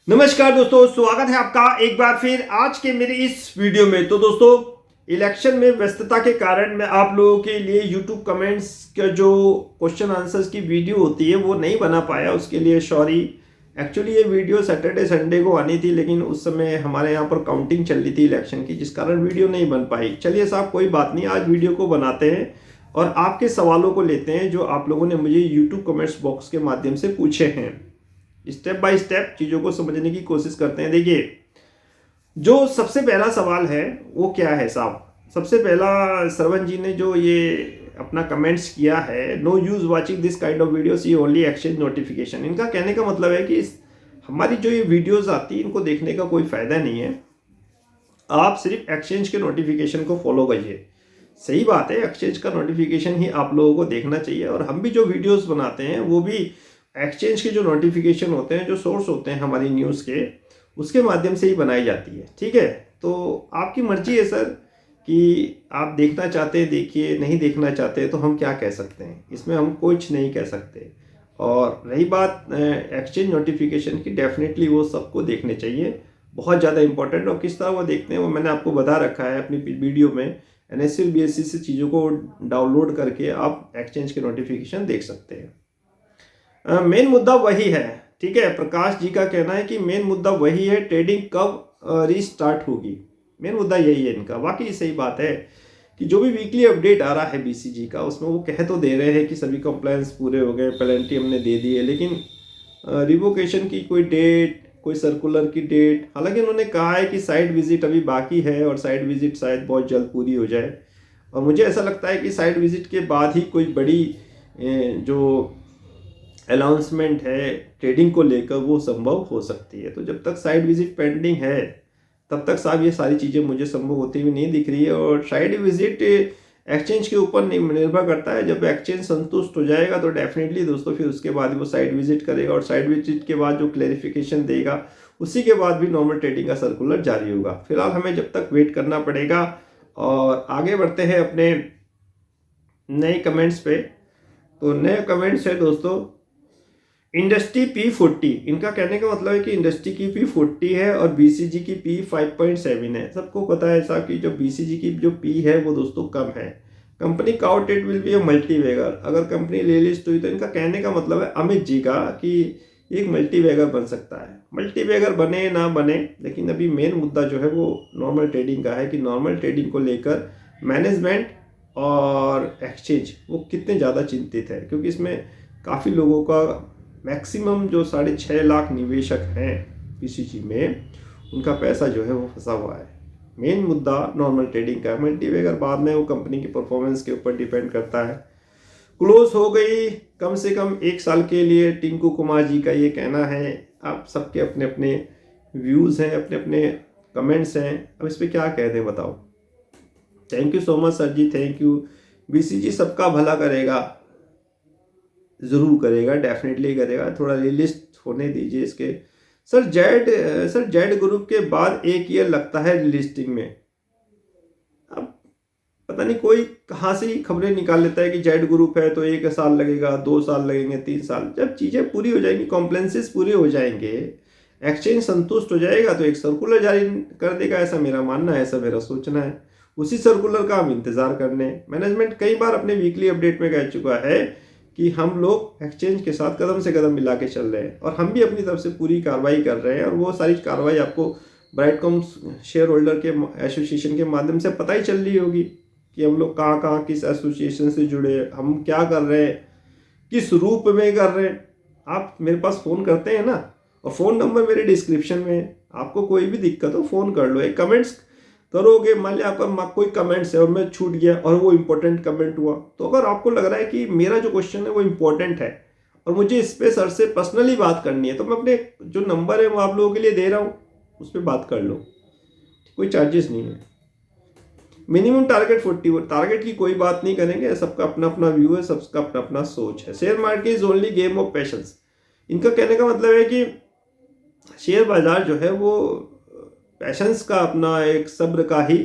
नमस्कार दोस्तों, स्वागत है आपका एक बार फिर आज के मेरे इस वीडियो में। तो दोस्तों, इलेक्शन में व्यस्तता के कारण मैं आप लोगों के लिए यूट्यूब कमेंट्स का जो क्वेश्चन आंसर्स की वीडियो होती है वो नहीं बना पाया, उसके लिए सॉरी। एक्चुअली ये वीडियो सैटरडे संडे को आनी थी, लेकिन उस समय हमारे यहाँ पर काउंटिंग चल रही थी इलेक्शन की, जिस कारण वीडियो नहीं बन पाई। चलिए साहब, कोई बात नहीं, आज वीडियो को बनाते हैं और आपके सवालों को लेते हैं जो आप लोगों ने मुझे यूट्यूब कमेंट्स बॉक्स के माध्यम से पूछे हैं। स्टेप बाय स्टेप चीज़ों को समझने की कोशिश करते हैं। देखिए, जो सबसे पहला सवाल है वो क्या है साहब। सबसे पहला श्रवण जी ने जो ये अपना कमेंट्स किया है, no use watching this kind of videos, ये ओनली एक्सचेंज नोटिफिकेशन। इनका कहने का मतलब है कि हमारी जो ये वीडियोस आती है इनको देखने का कोई फ़ायदा नहीं है, आप सिर्फ एक्सचेंज के नोटिफिकेशन को फॉलो करिए। सही बात है, एक्सचेंज का नोटिफिकेशन ही आप लोगों को देखना चाहिए, और हम भी जो वीडियोस बनाते हैं वो भी एक्सचेंज के जो नोटिफिकेशन होते हैं, जो सोर्स होते हैं हमारी न्यूज़ के, उसके माध्यम से ही बनाई जाती है। ठीक है, तो आपकी मर्जी है सर कि आप देखना चाहते हैं देखिए, नहीं देखना चाहते तो हम क्या कह सकते हैं, इसमें हम कुछ नहीं कह सकते। और रही बात एक्सचेंज नोटिफिकेशन की, डेफिनेटली वो सबको देखने चाहिए, बहुत ज़्यादा इंपॉर्टेंट। और किस तरह वो देखते हैं वो मैंने आपको बता रखा है अपनी वीडियो में। NSE और BSE से चीज़ों को डाउनलोड करके आप एक्सचेंज के नोटिफिकेशन देख सकते हैं। मेन मुद्दा वही है। ठीक है, प्रकाश जी का कहना है कि मेन मुद्दा वही है, ट्रेडिंग कब रीस्टार्ट होगी। मेन मुद्दा यही है इनका। वाकई सही बात है कि जो भी वीकली अपडेट आ रहा है BCG का, उसमें वो कह तो दे रहे हैं कि सभी कंप्लायंस पूरे हो गए, पेनल्टी हमने दे दी है, लेकिन रिवोकेशन की कोई डेट, कोई सर्कुलर की डेट, हालांकि उन्होंने कहा है कि साइट विजिट अभी बाकी है और साइट विजिट शायद बहुत जल्द पूरी हो जाए। और मुझे ऐसा लगता है कि साइट विजिट के बाद ही कोई बड़ी जो अनाउंसमेंट है ट्रेडिंग को लेकर वो संभव हो सकती है। तो जब तक साइट विजिट पेंडिंग है तब तक साहब ये सारी चीज़ें मुझे संभव होती हुई नहीं दिख रही है। और साइट विजिट एक्सचेंज के ऊपर निर्भर करता है। जब एक्सचेंज संतुष्ट हो जाएगा तो डेफिनेटली दोस्तों फिर उसके बाद वो साइट विजिट करेगा, और साइट विजिट के बाद जो क्लैरिफिकेशन देगा उसी के बाद भी नॉर्मल ट्रेडिंग का सर्कुलर जारी होगा। फिलहाल हमें जब तक वेट करना पड़ेगा। और आगे बढ़ते हैं अपने नए कमेंट्स पे। तो नए कमेंट्स है दोस्तों, इंडस्ट्री P40। इनका कहने का मतलब है कि इंडस्ट्री की P40 है और BCG की P5.7 है। सबको पता है ऐसा कि जो BCG की जो P है वो दोस्तों कम है। Company cout it will be a multibagger. अगर कंपनी ले लिस्ट हुई तो इनका कहने का मतलब है अमित जी का कि एक मल्टीवेगर बन सकता है। मल्टीवेगर बने ना बने, लेकिन अभी मेन मुद्दा जो है वो नॉर्मल ट्रेडिंग का है कि नॉर्मल ट्रेडिंग को लेकर मैनेजमेंट और एक्सचेंज वो कितने ज़्यादा चिंतित है, क्योंकि इसमें काफ़ी लोगों का मैक्सिमम जो 6.5 लाख निवेशक हैं BCG में, उनका पैसा जो है वो फंसा हुआ है। मेन मुद्दा नॉर्मल ट्रेडिंग का है। मल्टीवेगर बाद में वो कंपनी की परफॉर्मेंस के ऊपर डिपेंड करता है। क्लोज हो गई कम से कम 1 साल के लिए, टिंकू कुमार जी का ये कहना है। आप सबके अपने अपने व्यूज़ हैं, अपने अपने कमेंट्स हैं, अब इस पर क्या कहते हैं बताओ। Thank you so much sir ji, thank you. BCG सबका भला करेगा, ज़रूर करेगा, डेफिनेटली करेगा, थोड़ा रिलिस्ट होने दीजिए इसके। सर जेड ग्रुप के बाद 1 ईयर लगता है लिस्टिंग में। अब पता नहीं कोई कहाँ से खबरें निकाल लेता है कि जेड ग्रुप है तो 1 साल लगेगा, 2 साल लगेंगे, 3 साल। जब चीज़ें पूरी हो जाएंगी, कॉम्प्लायंसेस पूरे हो जाएंगे, एक्सचेंज संतुष्ट हो जाएगा तो एक सर्कुलर जारी कर देगा, ऐसा मेरा मानना है, ऐसा मेरा सोचना है। उसी सर्कुलर का हम इंतज़ार करने। मैनेजमेंट कई बार अपने वीकली अपडेट में कह चुका है कि हम लोग एक्सचेंज के साथ कदम से कदम मिला के चल रहे हैं, और हम भी अपनी तरफ से पूरी कार्रवाई कर रहे हैं। और वो सारी कार्रवाई आपको ब्राइटकॉम शेयर होल्डर के एसोसिएशन के माध्यम से पता ही चल रही होगी कि हम लोग कहाँ कहाँ किस एसोसिएशन से जुड़े, हम क्या कर रहे हैं, किस रूप में कर रहे हैं। आप मेरे पास फ़ोन करते हैं ना, और फ़ोन नंबर मेरे डिस्क्रिप्शन में है। आपको कोई भी दिक्कत हो फ़ोन कर लो, एक कमेंट्स करोगे। मान लिया आपका कोई कमेंट्स है और मैं छूट गया और वो इंपॉर्टेंट कमेंट हुआ, तो अगर आपको लग रहा है कि मेरा जो क्वेश्चन है वो इंपॉर्टेंट है और मुझे इस पे सर से पर्सनली बात करनी है, तो मैं अपने जो नंबर है वो आप लोगों के लिए दे रहा हूँ, उस पर बात कर लो, कोई चार्जेस नहीं है। मिनिमम टारगेट 40, टारगेट की कोई बात नहीं करेंगे, सबका अपना अपना व्यू है, सबका अपना अपना सोच है। Share market is only game of patience. इनका कहने का मतलब है कि शेयर बाजार जो है वो पैशंस का अपना एक सब्र का ही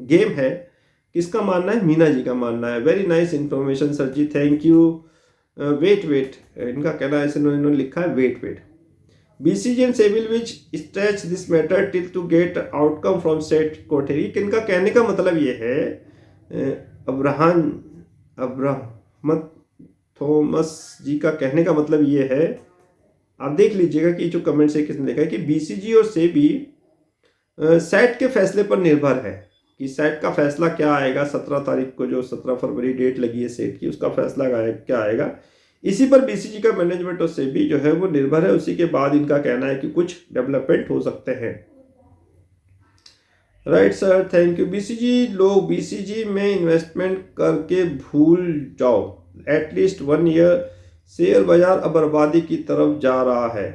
गेम है। किसका मानना है? मीना जी का मानना है। Very nice information sir ji, thank you. Wait wait, इनका कहना है, इन्होंने लिखा है wait wait. BCG and SEBI which stretch this matter till to get outcome from सेट कोठरी। इनका कहने का मतलब ये है, अब्राहम थॉमस जी का कहने का मतलब ये है, आप देख लीजिएगा कि जो कमेंट से किसने देखा है कि बीसीजी और सेबी सेट के फैसले पर निर्भर है कि सेट का फैसला क्या आएगा 17 तारीख को, जो 17 फरवरी डेट लगी है सेट की, उसका फैसला क्या आएगा, इसी पर बीसीजी का मैनेजमेंट और सेबी जो है वो निर्भर है। उसी के बाद इनका कहना है कि कुछ डेवलपमेंट हो सकते हैं। Right sir, thank you. BCG लोग बीसीजी में इन्वेस्टमेंट करके भूल जाओ, एटलीस्ट 1 ईयर शेयर बाजार अब बर्बादी की तरफ जा रहा है।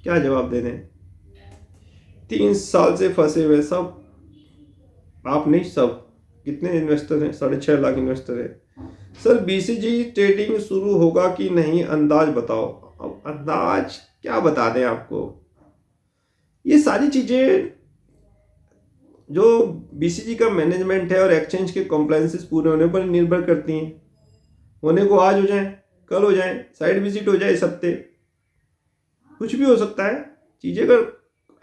क्या जवाब दे दें? 3 साल से फंसे हुए सब, आप नहीं सब, कितने इन्वेस्टर हैं? 6.5 लाख इन्वेस्टर है। सर बीसीजी ट्रेडिंग शुरू होगा कि नहीं, अंदाज बताओ। अब अंदाज क्या बता दें आपको, ये सारी चीजें जो बीसीजी का मैनेजमेंट है और एक्सचेंज के कॉम्प्लायंसेस पूरे होने पर निर्भर करती हैं। होने को आज हो जाए, कल हो जाए, साइड विजिट हो जाए इस हफ्ते, कुछ भी हो सकता है। चीजें अगर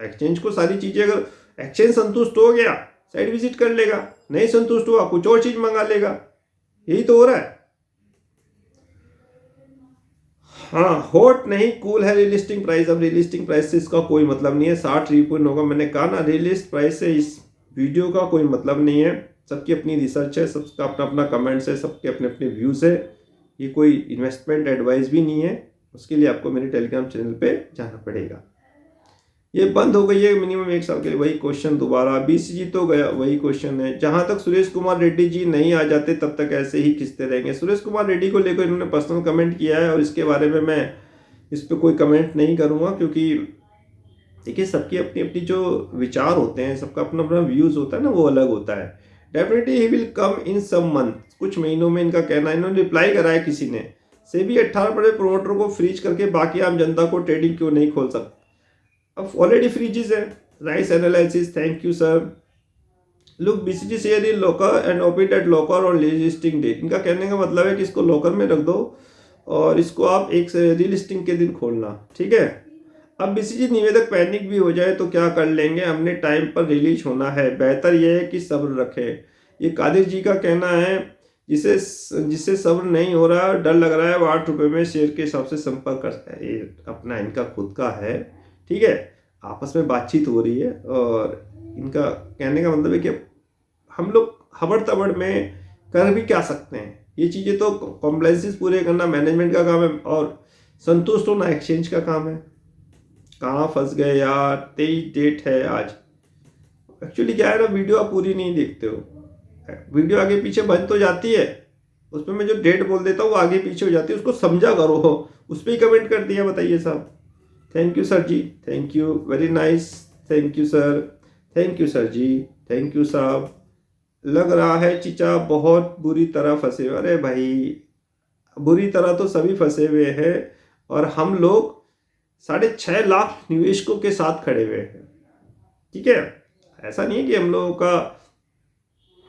एक्सचेंज को, सारी चीजें अगर एक्सचेंज संतुष्ट हो गया साइड विजिट कर लेगा, नहीं संतुष्ट हुआ कुछ और चीज मंगा लेगा, यही तो हो रहा है। हाँ, हॉट नहीं कूल है रिलिस्टिंग प्राइस। अब रिलिस्टिंग प्राइस से इसका कोई मतलब नहीं है। 60 रिपोर्ट होगा, मैंने कहा ना, रिलिस्ट प्राइस से इस वीडियो का कोई मतलब नहीं है। सबकी अपनी रिसर्च है, सबका अपना अपना कमेंट्स है, सबके अपने अपने व्यूज़ है। ये कोई इन्वेस्टमेंट एडवाइस भी नहीं है। उसके लिए आपको मेरे टेलीग्राम चैनल पे जाना पड़ेगा। ये बंद हो गई है मिनिमम 1 साल के लिए, वही क्वेश्चन दोबारा। बीसीजी तो गया, वही क्वेश्चन है। जहां तक सुरेश कुमार रेड्डी जी नहीं आ जाते तब तक ऐसे ही खिंचते रहेंगे। सुरेश कुमार रेड्डी को लेकर इन्होंने पर्सनल कमेंट किया है और इसके बारे में मैं इस पर कोई कमेंट नहीं करूँगा, क्योंकि देखिए सबकी अपनी अपनी जो विचार होते हैं, सबका अपना अपना व्यूज़ होता है ना, वो अलग होता है। Definitely he will come in some month, कुछ महीनों में इनका कहना है। इन्होंने रिप्लाई करा है किसी ने, सेबी 18 बड़े प्रोमोटर को फ्रीज करके बाकी आम जनता को ट्रेडिंग क्यों नहीं खोल सकता। अब ऑलरेडी फ्रीजेस है। Rice analysis, thank you sir. Look BCG share in locker and open at locker और रीलिस्टिंग डेट। इनका कहने का मतलब है कि इसको लॉकर में रख दो और इसको आप एक रीलिस्टिंग के दिन खोलना, ठीक है। अब बीसीजी निवेदक पैनिक भी हो जाए तो क्या कर लेंगे, हमने टाइम पर रिलीज होना है, बेहतर यह है कि सब्र रखें। ये कादिर जी का कहना है, जिससे सब्र नहीं हो रहा, डर लग रहा है, वो 8 रुपये में शेयर के हिसाब से संपर्क करता है। ये अपना इनका खुद का है, ठीक है, आपस में बातचीत हो रही है। और इनका कहने का मतलब है कि हम लोग हबड़ तबड़ में कर भी क्या सकते हैं। ये चीज़ें तो कॉम्प्लायंसेस पूरे करना मैनेजमेंट का काम है और संतुष्ट होना एक्सचेंज का काम है। कहाँ फंस गए यार, 23 डेट है आज। एक्चुअली क्या है ना, वीडियो आप पूरी नहीं देखते हो, वीडियो आगे पीछे बन तो जाती है, उसमें मैं जो डेट बोल देता हूँ वो आगे पीछे हो जाती है, उसको समझा करो। उस पर ही कमेंट कर दिया, बताइए साहब। Thank you sir ji, thank you, very nice, thank you sir, thank you sir ji, thank you साहब। लग रहा है चीचा बहुत बुरी तरह फंसे हुए। अरे भाई, बुरी तरह तो सभी फंसे हुए हैं और हम लोग 6.5 लाख निवेशकों के साथ खड़े हुए हैं, ठीक है। ऐसा नहीं है कि हम लोगों का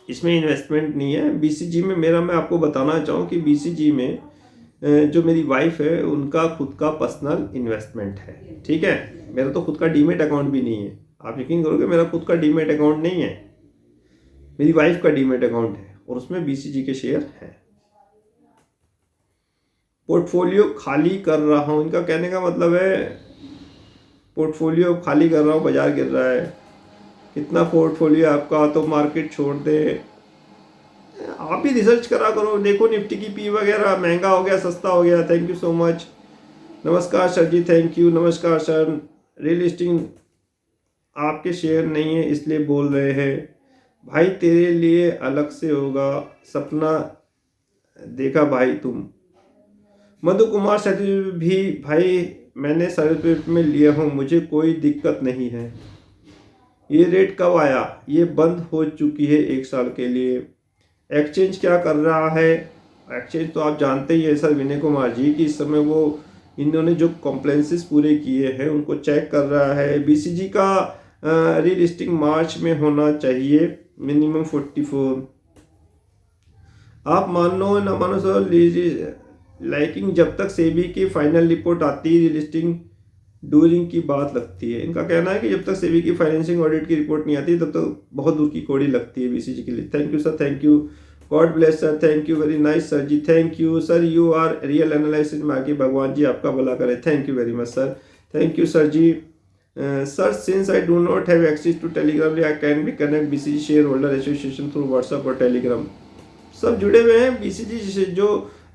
इसमें इन्वेस्टमेंट नहीं है। बीसीजी में मेरा, मैं आपको बताना चाहूँ कि बीसीजी में जो मेरी वाइफ है उनका खुद का पर्सनल इन्वेस्टमेंट है, ठीक है। मेरा तो खुद का डीमेट अकाउंट भी नहीं है, आप यकीन करोगे मेरा खुद का डीमेट अकाउंट नहीं है, मेरी वाइफ का डीमेट अकाउंट है और उसमें बीसीजी के शेयर हैं। पोर्टफोलियो खाली कर रहा हूँ, इनका कहने का मतलब है पोर्टफोलियो खाली कर रहा हूँ, बाजार गिर रहा है। कितना पोर्टफोलियो आपका, तो मार्केट छोड़ दे। आप भी रिसर्च करा करो, देखो निफ्टी की पी वगैरह, महंगा हो गया सस्ता हो गया। थैंक यू सो मच, नमस्कार सर जी, थैंक यू, नमस्कार सर। रिलिस्टिंग आपके शेयर नहीं है इसलिए बोल रहे हैं भाई, तेरे लिए अलग से होगा, सपना देखा भाई तुम। मधु कुमार सर्टिफिकेट भी भाई मैंने सर्टिफिकेट में लिया हूँ, मुझे कोई दिक्कत नहीं है। ये रेट कब आया, ये बंद हो चुकी है 1 साल के लिए। एक्सचेंज क्या कर रहा है, एक्सचेंज तो आप जानते ही है सर विनय कुमार जी की इस समय वो इन्होंने जो कॉम्प्लायंसेस पूरे किए हैं उनको चेक कर रहा है। बीसीजी का रीलिस्टिंग मार्च में होना चाहिए, मिनिमम 44। आप मानो ना मानो सर, लीजिए लाइकिंग जब तक सेबी की फाइनल रिपोर्ट आती है लिस्टिंग डूरिंग की बात लगती है। इनका कहना है कि जब तक सेबी की फाइनेंसिंग ऑडिट की रिपोर्ट नहीं आती तब तक बहुत दूर की कौड़ी लगती है बीसीजी के लिए। Thank you sir, thank you, God bless sir, thank you very nice sir ji, thank you sir, you are real analysis मांगी, भगवान जी आपका भला करे, thank you very much sir, thank you sir ji. Sir since I do not have access to Telegram I can be connect BCG shareholder association through WhatsApp और Telegram. सब जुड़े हुए हैं बीसीजी जो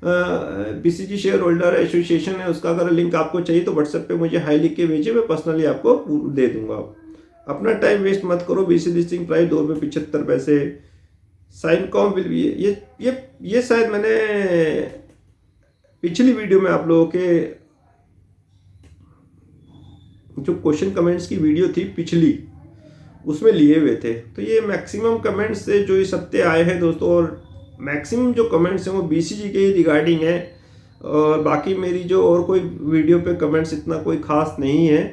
बीसीजी शेयर होल्डर एसोसिएशन है उसका अगर link आपको चाहिए तो व्हाट्सएप पे मुझे हाई लिख के भेजिए, मैं पर्सनली आपको दे दूंगा। अपना टाइम वेस्ट मत करो। बीसी लिस्टिंग प्राइस 2 रुपये 75 पैसे। साइन कॉम विल भी ये शायद मैंने पिछली वीडियो में आप लोगों के जो क्वेश्चन कमेंट्स की वीडियो थी पिछली उसमें लिए हुए थे। तो ये मैक्सिमम कमेंट्स से जो इस हफ्ते आए हैं दोस्तों, और मैक्सिमम जो कमेंट्स हैं वो बीसीजी के रिगार्डिंग है, और बाकी मेरी जो और कोई वीडियो पे कमेंट्स इतना कोई खास नहीं है,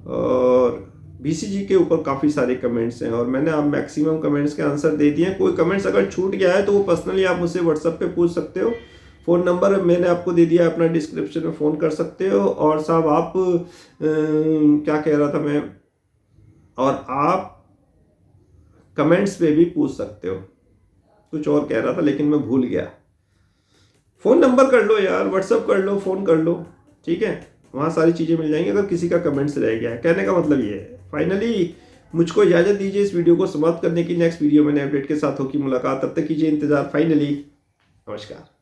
और बीसीजी के ऊपर काफ़ी सारे कमेंट्स हैं और मैंने आप मैक्सिमम कमेंट्स के आंसर दे दिए हैं। कोई कमेंट्स अगर छूट गया है तो वो पर्सनली आप मुझसे व्हाट्सएप पे पूछ सकते हो। फ़ोन नंबर मैंने आपको दे दिया, अपना डिस्क्रिप्शन में फ़ोन कर सकते हो। और साहब आप क्या कह रहा था मैं, और आप कमेंट्स पे भी पूछ सकते हो। कुछ और कह रहा था लेकिन मैं भूल गया। फ़ोन नंबर कर लो यार, व्हाट्सअप कर लो, फ़ोन कर लो, ठीक है, वहाँ सारी चीज़ें मिल जाएंगी अगर किसी का कमेंट्स रह गया है। कहने का मतलब ये है। फाइनली मुझको इजाज़त दीजिए इस वीडियो को समाप्त करने की। नेक्स्ट वीडियो में नए अपडेट के साथ होगी मुलाकात, तब तक कीजिए इंतज़ार। फाइनली नमस्कार।